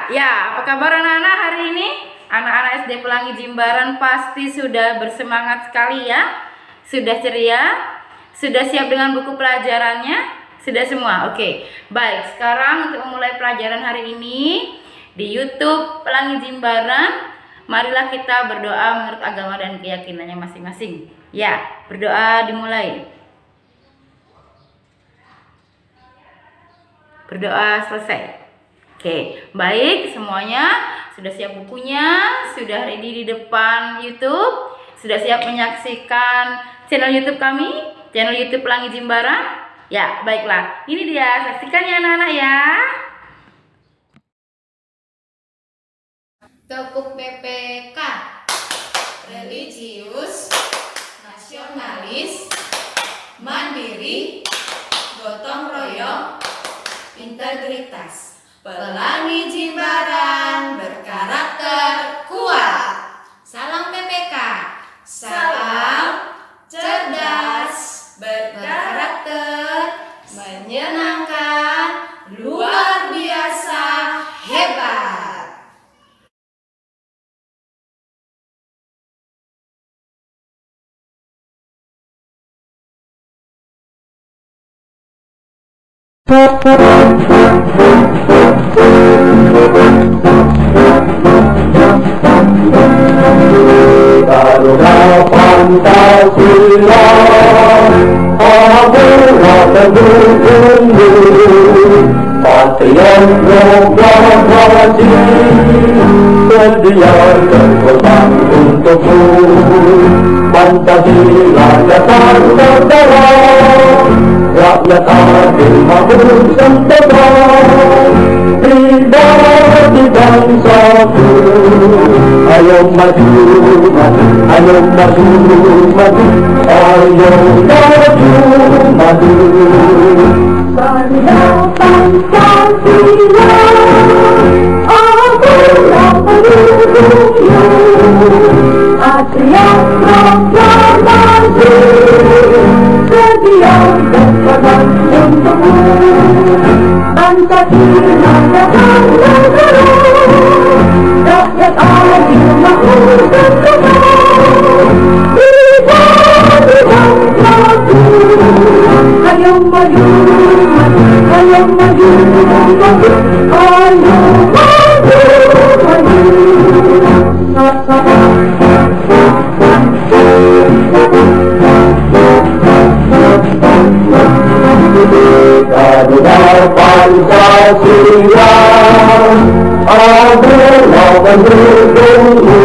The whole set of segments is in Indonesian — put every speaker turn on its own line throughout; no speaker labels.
Ya, apa kabar anak-anak hari ini? Anak-anak SD Pelangi Jimbaran pasti sudah bersemangat sekali ya. Sudah ceria? Sudah siap dengan buku pelajarannya? Sudah semua? Oke. Baik, sekarang untuk memulai pelajaran hari ini di YouTube Pelangi Jimbaran, marilah kita berdoa menurut agama dan keyakinannya masing-masing. Ya, berdoa dimulai. Berdoa selesai. Oke, baik semuanya sudah siap bukunya, sudah ready di depan YouTube, sudah siap menyaksikan channel YouTube kami, channel YouTube Pelangi Jimbaran. Ya, baiklah. Ini dia, saksikan ya anak-anak ya.
Tepuk PPK, religius, nasionalis, mandiri, gotong royong, integritas. Pelangi Jimbaran berkarakter kuat. Salam PPK. Salam cerdas, berkarakter, menyenangkan, luar biasa, hebat.
Garuda Pancasila, abulah pendukungmu, patriot proklamasi, sedia berkorban untukmu. Pancasila datang negara, rakyat adil makmur sejahtera, di bangsaku. Ayo maju, maju, ayo maju, maju, ayo maju, maju. Garuda Pancasila, abulah pendukungmu, patriot proklamasi, sedia berkorban untukmu. Pancasila datang negara, rakyat adil makmur sejahtera, kita di bangsaku. Ayo maju, maju, ayo maju, maju, ayo maju, Garuda Pancasila, abulah pendukungmu,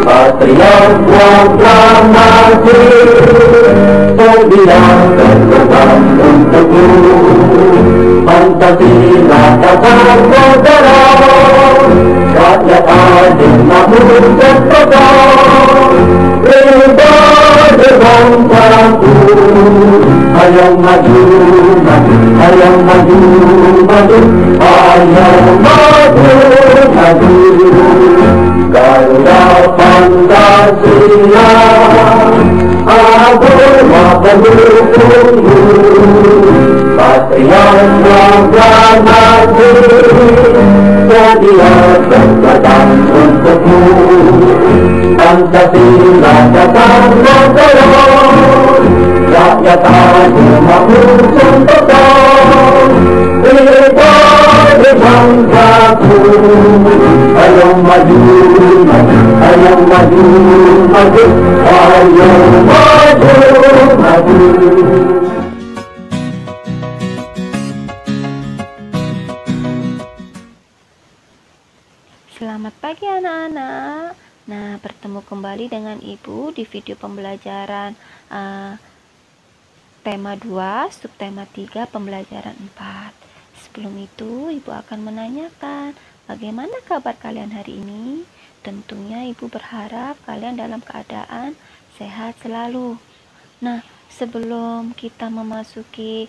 patriot proklamasi, sedia berkorban untukmu. Pancasila datang negara, rakyat adil makmur sejahtera, ridha di bangsaku. Ayo maju, maju, ayo maju, maju, ayo maju, maju. Garuda Pancasila, abulah pendukungmu, patriot proklamasi, sedia berkorban untukmu. Pancasila datang negara, rakyat adil makmur sejahtera, ridha di bangsaku. Ayo maju, maju, ayo maju, maju, ayo maju, maju.
Selamat pagi anak-anak. Nah, bertemu kembali dengan Ibu di video pembelajaran tema 2, subtema 3, pembelajaran 4. Sebelum itu, Ibu akan menanyakan, bagaimana kabar kalian hari ini? Tentunya Ibu berharap kalian dalam keadaan sehat selalu. Nah, sebelum kita memasuki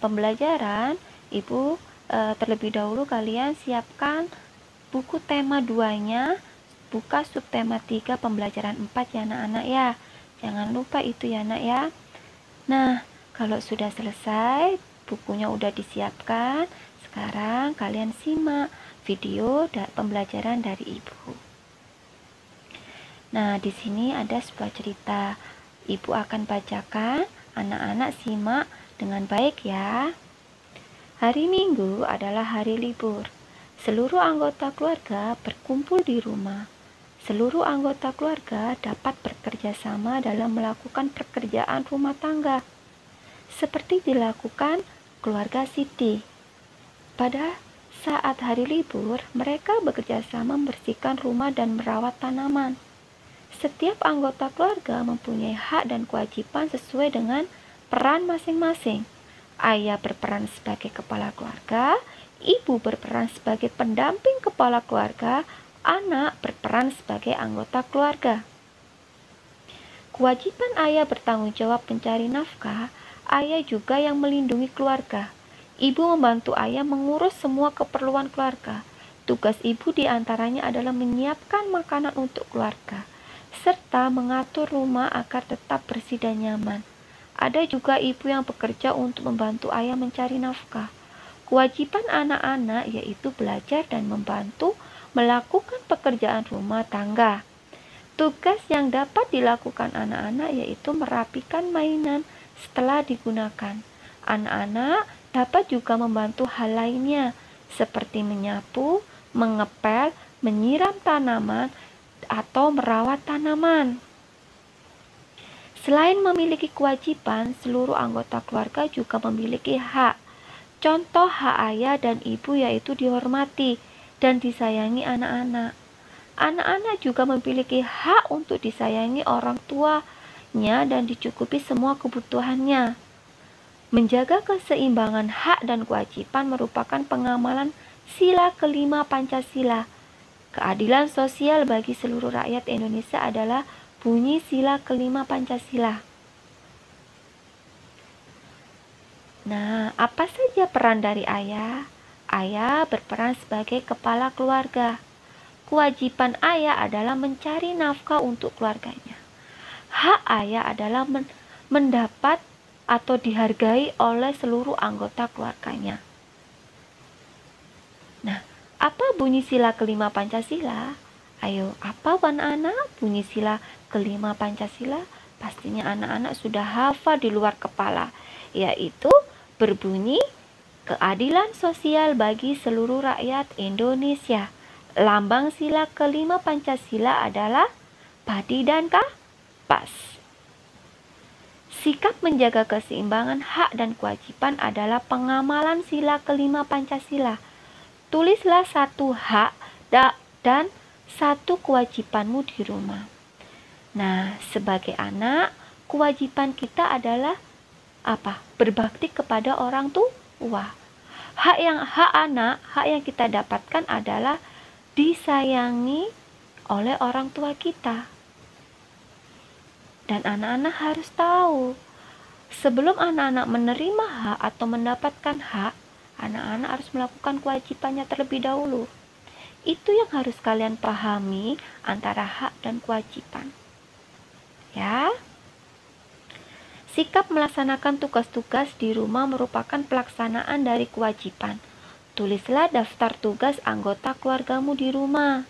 pembelajaran, Ibu terlebih dahulu kalian siapkan buku tema 2-nya, buka subtema 3, pembelajaran 4 ya anak-anak ya. Jangan lupa itu ya anak ya. Nah, kalau sudah selesai, bukunya udah disiapkan, sekarang kalian simak video pembelajaran dari ibu. Nah, di sini ada sebuah cerita. Ibu akan bacakan, anak-anak simak dengan baik ya. Hari Minggu adalah hari libur. Seluruh anggota keluarga berkumpul di rumah. Seluruh anggota keluarga dapat bekerja sama dalam melakukan pekerjaan rumah tangga, seperti dilakukan keluarga Siti. Pada saat hari libur, mereka bekerja sama membersihkan rumah dan merawat tanaman. Setiap anggota keluarga mempunyai hak dan kewajiban sesuai dengan peran masing-masing. Ayah berperan sebagai kepala keluarga, ibu berperan sebagai pendamping kepala keluarga, anak berperan sebagai anggota keluarga. Kewajiban ayah bertanggung jawab mencari nafkah, ayah juga yang melindungi keluarga. Ibu membantu ayah mengurus semua keperluan keluarga. Tugas ibu diantaranya adalah menyiapkan makanan untuk keluarga, serta mengatur rumah agar tetap bersih dan nyaman. Ada juga ibu yang bekerja untuk membantu ayah mencari nafkah. Kewajiban anak-anak yaitu belajar dan membantu melakukan pekerjaan rumah tangga. Tugas yang dapat dilakukan anak-anak yaitu merapikan mainan setelah digunakan. Anak-anak dapat juga membantu hal lainnya seperti menyapu, mengepel, menyiram tanaman, atau merawat tanaman. Selain memiliki kewajiban, seluruh anggota keluarga juga memiliki hak. Contoh hak ayah dan ibu yaitu dihormati dan disayangi anak-anak. Anak-anak juga memiliki hak untuk disayangi orang tuanya dan dicukupi semua kebutuhannya. Menjaga keseimbangan hak dan kewajiban merupakan pengamalan sila kelima Pancasila. Keadilan sosial bagi seluruh rakyat Indonesia adalah bunyi sila kelima Pancasila. Nah, apa saja peran dari ayah? Ayah berperan sebagai kepala keluarga. Kewajiban ayah adalah mencari nafkah untuk keluarganya. Hak ayah adalah mendapat atau dihargai oleh seluruh anggota keluarganya. Nah, apa bunyi sila kelima Pancasila? Ayo, apa anak-anak bunyi sila kelima Pancasila? Pastinya anak-anak sudah hafal di luar kepala, yaitu berbunyi keadilan sosial bagi seluruh rakyat Indonesia. Lambang sila kelima Pancasila adalah padi dan kapas. Sikap menjaga keseimbangan hak dan kewajiban adalah pengamalan sila kelima Pancasila. Tulislah satu hak dan satu kewajibanmu di rumah. Nah, sebagai anak, kewajiban kita adalah apa? Berbakti kepada orang tua. Hak yang kita dapatkan adalah disayangi oleh orang tua kita. Dan anak-anak harus tahu, sebelum anak-anak menerima hak atau mendapatkan hak, anak-anak harus melakukan kewajibannya terlebih dahulu. Itu yang harus kalian pahami antara hak dan kewajiban. Ya. Sikap melaksanakan tugas-tugas di rumah merupakan pelaksanaan dari kewajiban. Tulislah daftar tugas anggota keluargamu di rumah.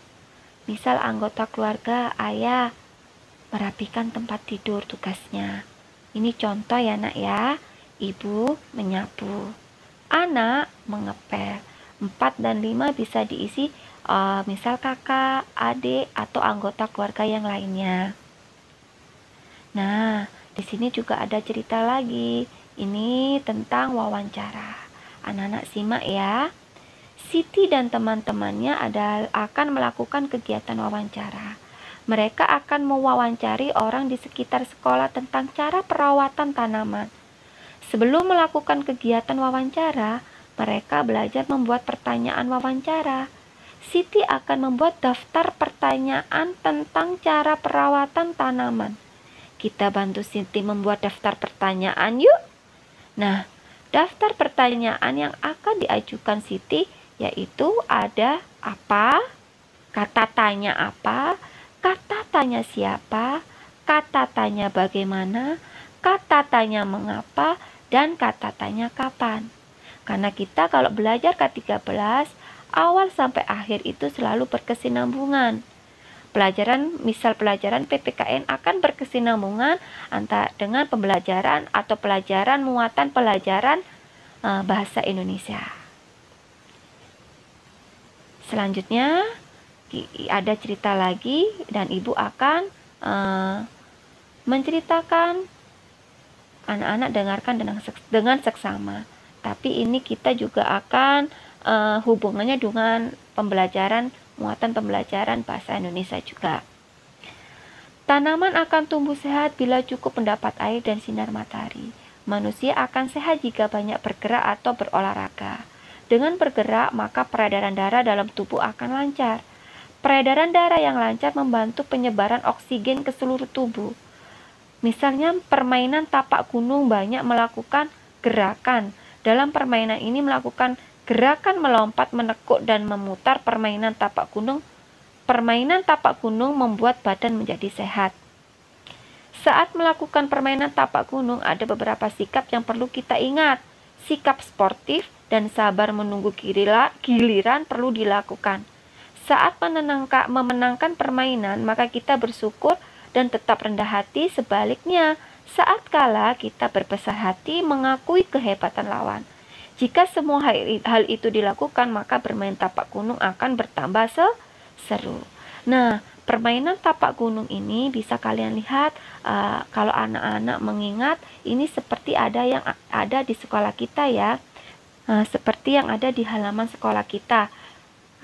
Misal anggota keluarga ayah merapikan tempat tidur tugasnya. Ini contoh ya nak ya. Ibu menyapu, anak mengepel. 4 dan 5 bisa diisi misal kakak, adik, atau anggota keluarga yang lainnya. Nah, di sini juga ada cerita lagi. Ini tentang wawancara. Anak-anak simak ya. Siti dan teman-temannya akan melakukan kegiatan wawancara. Mereka akan mewawancari orang di sekitar sekolah tentang cara perawatan tanaman. Sebelum melakukan kegiatan wawancara, mereka belajar membuat pertanyaan wawancara. Siti akan membuat daftar pertanyaan tentang cara perawatan tanaman. Kita bantu Siti membuat daftar pertanyaan yuk. Nah, daftar pertanyaan yang akan diajukan Siti yaitu ada apa, kata tanya apa, kata tanya siapa, kata tanya bagaimana, kata tanya mengapa, dan kata tanya kapan. Karena kita kalau belajar K13 awal sampai akhir itu selalu berkesinambungan. Misal pelajaran PPKN akan berkesinambungan antara dengan pembelajaran atau pelajaran muatan pelajaran bahasa Indonesia. Selanjutnya ada cerita lagi dan ibu akan menceritakan, anak-anak dengarkan dengan seksama. Tapi ini kita juga akan hubungannya dengan muatan pembelajaran bahasa Indonesia juga. Tanaman akan tumbuh sehat bila cukup mendapat air dan sinar matahari. Manusia akan sehat jika banyak bergerak atau berolahraga. Dengan bergerak, maka peredaran darah dalam tubuh akan lancar. Peredaran darah yang lancar membantu penyebaran oksigen ke seluruh tubuh. Misalnya permainan tapak gunung banyak melakukan gerakan. Dalam permainan ini melakukan gerakan melompat, menekuk, dan memutar permainan tapak gunung. Permainan tapak gunung membuat badan menjadi sehat. Saat melakukan permainan tapak gunung, ada beberapa sikap yang perlu kita ingat. Sikap sportif dan sabar menunggu giliran perlu dilakukan. Saat memenangkan permainan, maka kita bersyukur dan tetap rendah hati. Sebaliknya, saat kalah kita berbesar hati mengakui kehebatan lawan. Jika semua hal itu dilakukan, maka bermain tapak gunung akan bertambah seru. Nah, permainan tapak gunung ini bisa kalian lihat kalau anak-anak mengingat, ini seperti ada di sekolah kita ya. Seperti yang ada di halaman sekolah kita.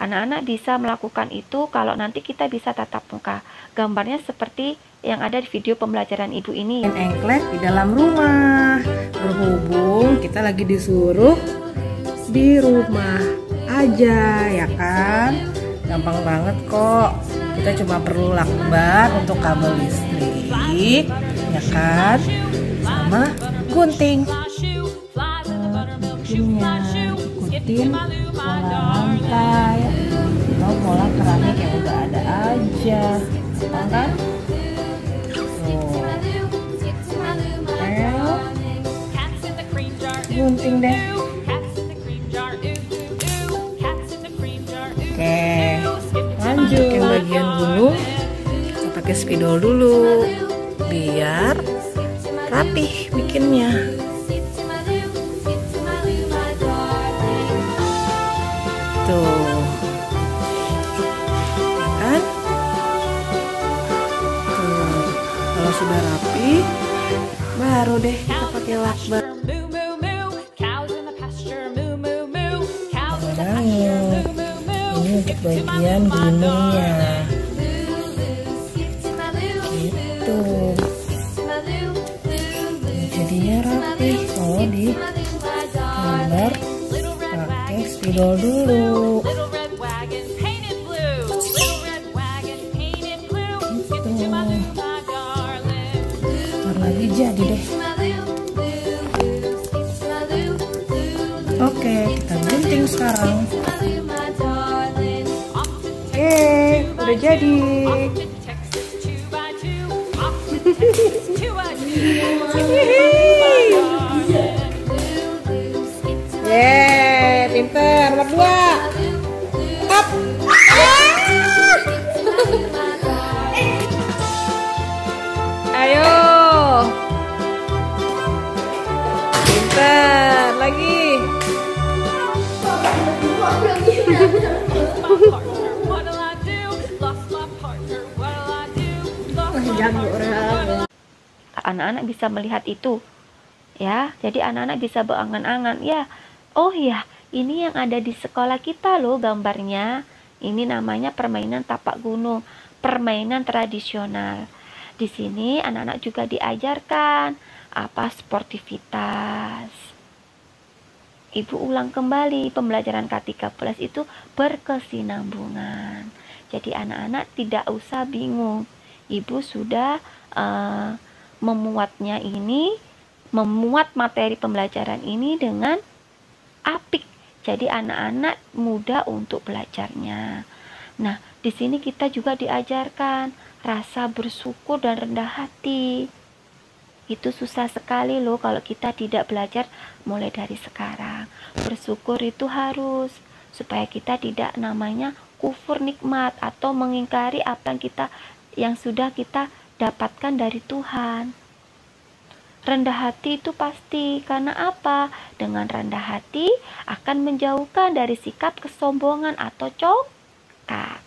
Anak-anak bisa melakukan itu kalau nanti kita bisa tatap muka. Gambarnya seperti yang ada di video pembelajaran ibu ini.
Engklet di dalam rumah. Berhubung kita lagi disuruh di rumah aja ya kan. Gampang banget kok. Kita cuma perlu lakban untuk kabel listrik ya kan. Sama gunting. Ikutin pola lantai atau pola keramik yang udah ada aja, kan? Gunting deh. Oke, lanjut. Yang bagian gunung kita pakai spidol dulu biar rapih bikinnya. Tuh, kan? Tuh, kalau sudah rapi, baru deh kita pakai lakban. Ini untuk bagian gunungnya, gitu. Jadinya rapi kalau di gambar. Pakai spidol dulu. Ntar lagi jadi deh. Oke, kita gunting sekarang. Oke, udah jadi. Pinter, nomor 2. Up. Ayo. Pinter, lagi.
Anak-anak bisa melihat itu. Ya, jadi anak-anak bisa berangan-angan. Ya, oh ya, ini yang ada di sekolah kita loh gambarnya. Ini namanya permainan tapak gunung, permainan tradisional. Di sini anak-anak juga diajarkan apa sportivitas. Ibu ulang kembali, pembelajaran K13 itu berkesinambungan. Jadi anak-anak tidak usah bingung. Ibu sudah memuat materi pembelajaran ini dengan apik. Jadi anak-anak mudah untuk belajarnya. Nah, di sini kita juga diajarkan rasa bersyukur dan rendah hati. Itu susah sekali loh kalau kita tidak belajar mulai dari sekarang. Bersyukur itu harus. supaya kita tidak namanya kufur nikmat atau mengingkari apa yang sudah kita dapatkan dari Tuhan. Rendah hati itu pasti, karena apa? Dengan rendah hati akan menjauhkan dari sikap kesombongan atau congkak.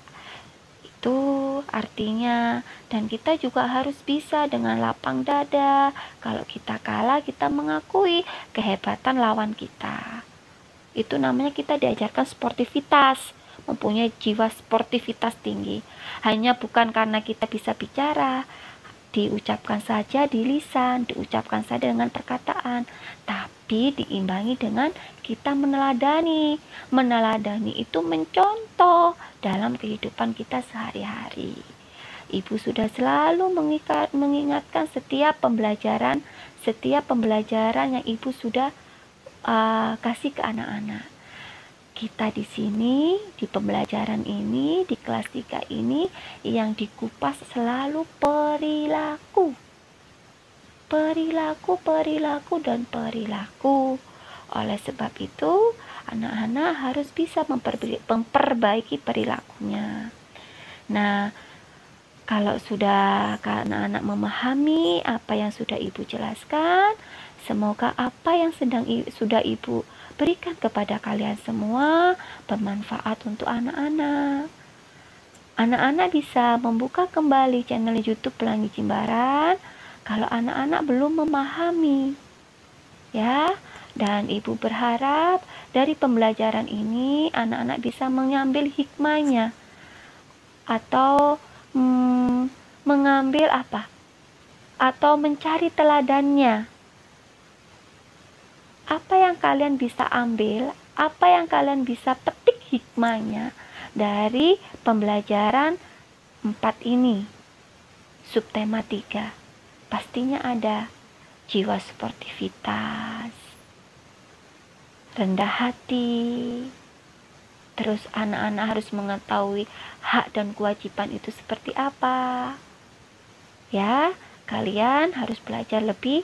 Itu artinya, dan kita juga harus bisa dengan lapang dada. Kalau kita kalah, kita mengakui kehebatan lawan kita. Itu namanya kita diajarkan sportivitas, mempunyai jiwa sportivitas tinggi. Hanya bukan karena kita bisa bicara, diucapkan saja di lisan, diucapkan saja dengan perkataan, tapi diimbangi dengan kita meneladani. Meneladani itu mencontoh dalam kehidupan kita sehari-hari. Ibu sudah selalu mengingatkan setiap pembelajaran yang ibu sudah kasih ke anak-anak. Kita di sini, di pembelajaran ini, di kelas 3 ini, yang dikupas selalu perilaku. Perilaku, dan perilaku. Oleh sebab itu, anak-anak harus bisa memperbaiki perilakunya. Nah, kalau sudah anak-anak memahami apa yang sudah ibu jelaskan, semoga apa yang sudah ibu berikan kepada kalian semua bermanfaat untuk anak-anak. Anak-anak bisa membuka kembali channel YouTube Pelangi Jimbaran kalau anak-anak belum memahami. Ya, dan ibu berharap dari pembelajaran ini anak-anak bisa mengambil hikmahnya atau mengambil apa? Atau mencari teladannya. Apa yang kalian bisa ambil, apa yang kalian bisa petik hikmahnya dari pembelajaran 4 ini, subtema 3. Pastinya ada jiwa sportivitas, rendah hati, terus anak-anak harus mengetahui hak dan kewajiban itu seperti apa. Ya, kalian harus belajar lebih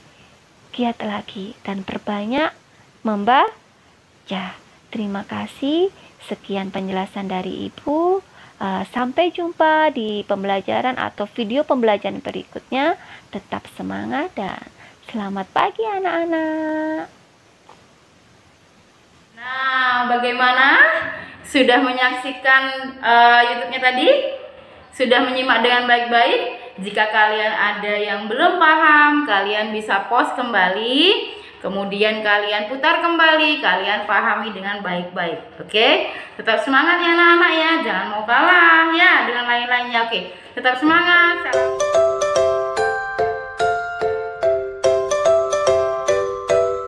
giat lagi dan perbanyak membaca. Terima kasih. Sekian penjelasan dari ibu. Sampai jumpa di pembelajaran atau video pembelajaran berikutnya. Tetap semangat dan selamat pagi anak-anak.
Nah, bagaimana? Sudah menyaksikan YouTube-nya tadi? Sudah menyimak dengan baik-baik? Jika kalian ada yang belum paham, kalian bisa pause kembali, kemudian kalian putar kembali, kalian pahami dengan baik-baik. Oke? Tetap semangat ya anak-anak ya, jangan mau kalah ya dengan lain-lainnya. Oke, tetap semangat.